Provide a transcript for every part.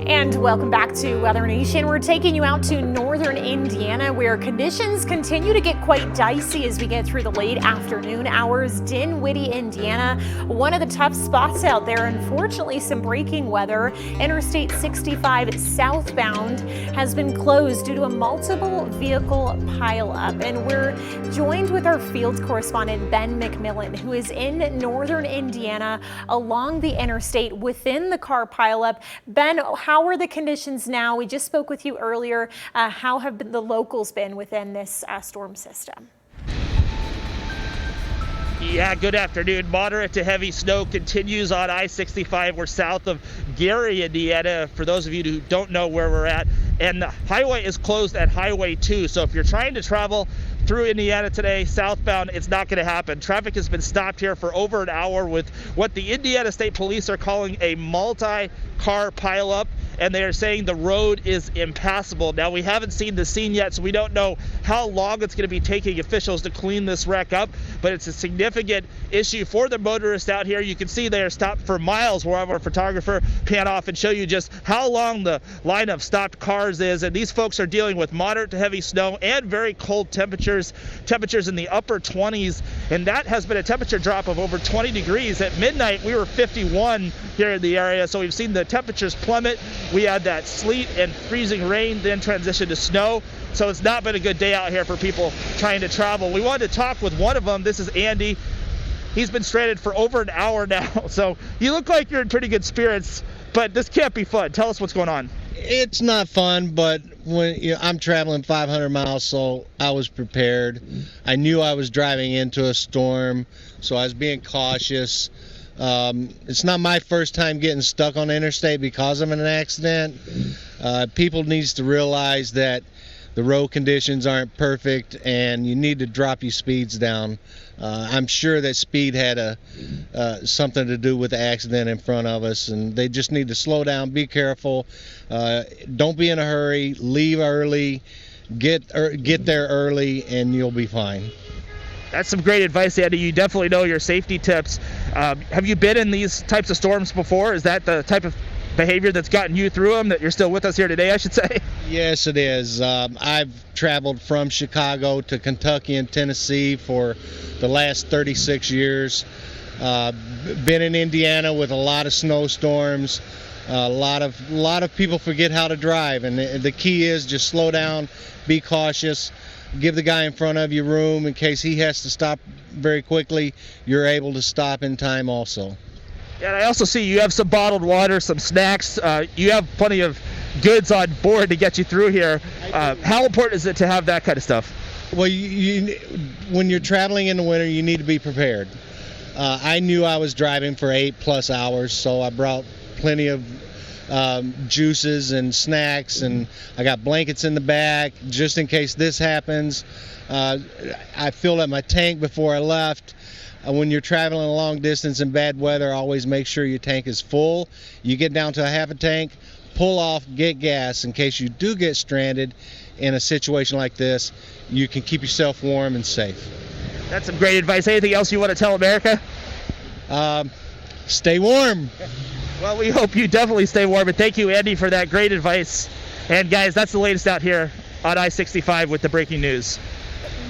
And welcome back to Weather Nation. We're taking you out to northern Indiana, where conditions continue to get quite dicey as we get through the late afternoon hours. Dinwiddie, Indiana, one of the tough spots out there. Unfortunately, some breaking weather. Interstate 65 southbound has been closed due to a multiple vehicle pileup. And we're joined with our field correspondent, Ben McMillan, who is in northern Indiana along the interstate within the car pileup. Ben, how are the conditions now? We just spoke with you earlier. How have the locals been within this storm system? Yeah, good afternoon. Moderate to heavy snow continues on I-65. We're south of Gary, Indiana, for those of you who don't know where we're at. And the highway is closed at Highway 2. So if you're trying to travel through Indiana today, southbound, it's not going to happen. Traffic has been stopped here for over an hour with what the Indiana State Police are calling a multi-car pileup, and they are saying the road is impassable. Now, we haven't seen the scene yet, so we don't know how long it's going to be taking officials to clean this wreck up, but it's a significant issue for the motorists out here. You can see they are stopped for miles. We'll have our photographer pan off and show you just how long the line of stopped cars is, and these folks are dealing with moderate to heavy snow and very cold temperatures in the upper 20s, and that has been a temperature drop of over 20 degrees. At midnight, we were 51 here in the area, so we've seen the temperatures plummet. We had that sleet and freezing rain, then transition to snow. So it's not been a good day out here for people trying to travel. We wanted to talk with one of them. This is Andy. He's been stranded for over an hour now. So you look like you're in pretty good spirits, but this can't be fun. Tell us what's going on. It's not fun, but when I'm traveling 500 miles, so I was prepared. I knew I was driving into a storm, so I was being cautious. It's not my first time getting stuck on the interstate because of an accident. People needs to realize that the road conditions aren't perfect and you need to drop your speeds down. I'm sure that speed had something to do with the accident in front of us, and they just need to slow down, be careful, don't be in a hurry, leave early, get there early, and you'll be fine. That's some great advice, Andy. You definitely know your safety tips. Have you been in these types of storms before? Is that the type of behavior that's gotten you through them, that you're still with us here today, I should say? Yes, it is. I've traveled from Chicago to Kentucky and Tennessee for the last 36 years. Been in Indiana with a lot of snowstorms. A lot of people forget how to drive, and the key is just slow down, be cautious. Give the guy in front of you room in case he has to stop very quickly. You're able to stop in time also. Yeah, and I also see you have some bottled water, some snacks. You have plenty of goods on board to get you through here. How important is it to have that kind of stuff? Well, when you're traveling in the winter, you need to be prepared. I knew I was driving for 8+ hours, so I brought plenty of juices and snacks, and I got blankets in the back just in case this happens. I filled up my tank before I left. When you're traveling a long distance in bad weather, always make sure your tank is full. You get down to a half a tank, pull off, get gas in case you do get stranded in a situation like this. You can keep yourself warm and safe. That's some great advice. Anything else you want to tell America? Stay warm. Well, we hope you definitely stay warm, and thank you, Andy, for that great advice. And guys, that's the latest out here on I-65 with the breaking news.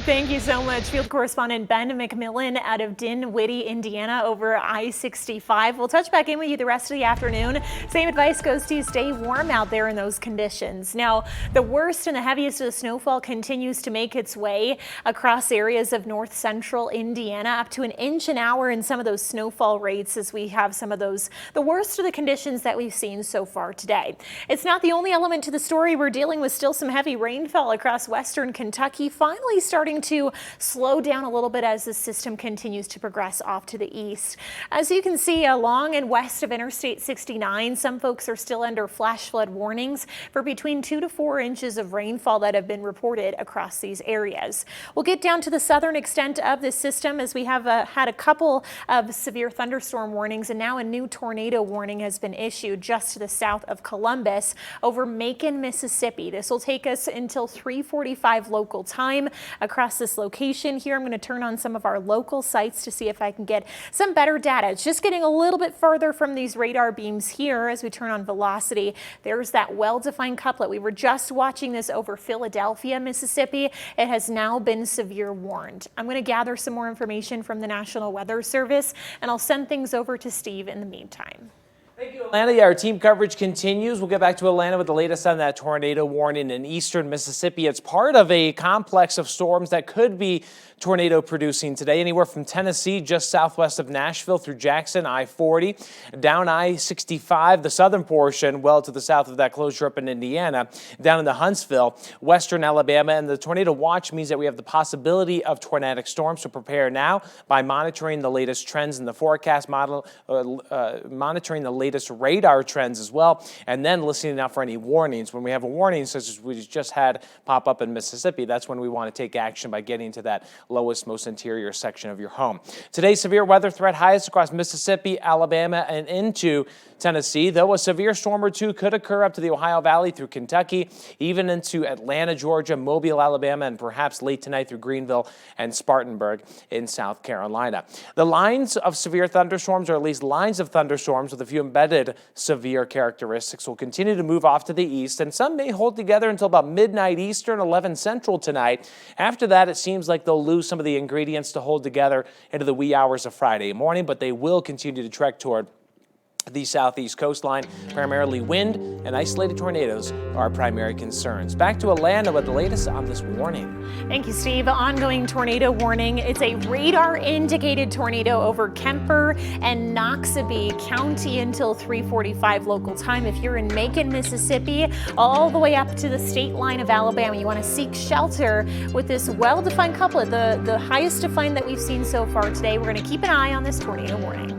Thank you so much, field correspondent Ben McMillan out of Dinwiddie, Indiana, over I-65. We'll touch back in with you the rest of the afternoon. Same advice goes to you: stay warm out there in those conditions. Now, the worst and the heaviest of the snowfall continues to make its way across areas of north central Indiana, up to 1 inch an hour in some of those snowfall rates, as we have some of those, the worst of the conditions that we've seen so far today. It's not the only element to the story. We're dealing with still some heavy rainfall across western Kentucky, finally starting to slow down a little bit as the system continues to progress off to the east. As you can see, along and west of Interstate 69, some folks are still under flash flood warnings for between 2 to 4 inches of rainfall that have been reported across these areas. We'll get down to the southern extent of this system, as we have had a couple of severe thunderstorm warnings, and now a new tornado warning has been issued just to the south of Columbus over Macon, Mississippi. This will take us until 3:45 local time across across this location here. I'm going to turn on some of our local sites to see if I can get some better data. It's just getting a little bit further from these radar beams here as we turn on velocity. There's that well-defined couplet. We were just watching this over Philadelphia, Mississippi. It has now been severe warned. I'm going to gather some more information from the National Weather Service, and I'll send things over to Steve in the meantime. Thank you, Atlanta. Yeah, our team coverage continues. We'll get back to Atlanta with the latest on that tornado warning in eastern Mississippi. It's part of a complex of storms that could be tornado producing today, anywhere from Tennessee, just southwest of Nashville, through Jackson, I-40, down I-65, the southern portion, well to the south of that closure up in Indiana, down into Huntsville, western Alabama. And the tornado watch means that we have the possibility of tornadic storms, so prepare now by monitoring the latest trends in the forecast model, monitoring the latest radar trends as well, and then listening out for any warnings. When we have a warning such as we just had pop up in Mississippi, that's when we want to take action by getting to that lowest, most interior section of your home. Today's severe weather threat highest across Mississippi, Alabama, and into Tennessee, though a severe storm or two could occur up to the Ohio Valley through Kentucky, even into Atlanta, Georgia, Mobile, Alabama, and perhaps late tonight through Greenville and Spartanburg in South Carolina. The lines of severe thunderstorms, or at least lines of thunderstorms with a few embedded severe characteristics, will continue to move off to the east, and some may hold together until about midnight Eastern, 11 Central tonight. After that, it seems like they'll lose some of the ingredients to hold together into the wee hours of Friday morning, but they will continue to trek toward the southeast coastline. Primarily wind and isolated tornadoes are our primary concerns. Back to Atlanta with the latest on this warning. Thank you, Steve. Ongoing tornado warning. It's a radar indicated tornado over Kemper and Noxubee County until 3:45 local time. If you're in Macon, Mississippi, all the way up to the state line of Alabama, you want to seek shelter with this well-defined couplet, the highest defined that we've seen so far today. We're going to keep an eye on this tornado warning.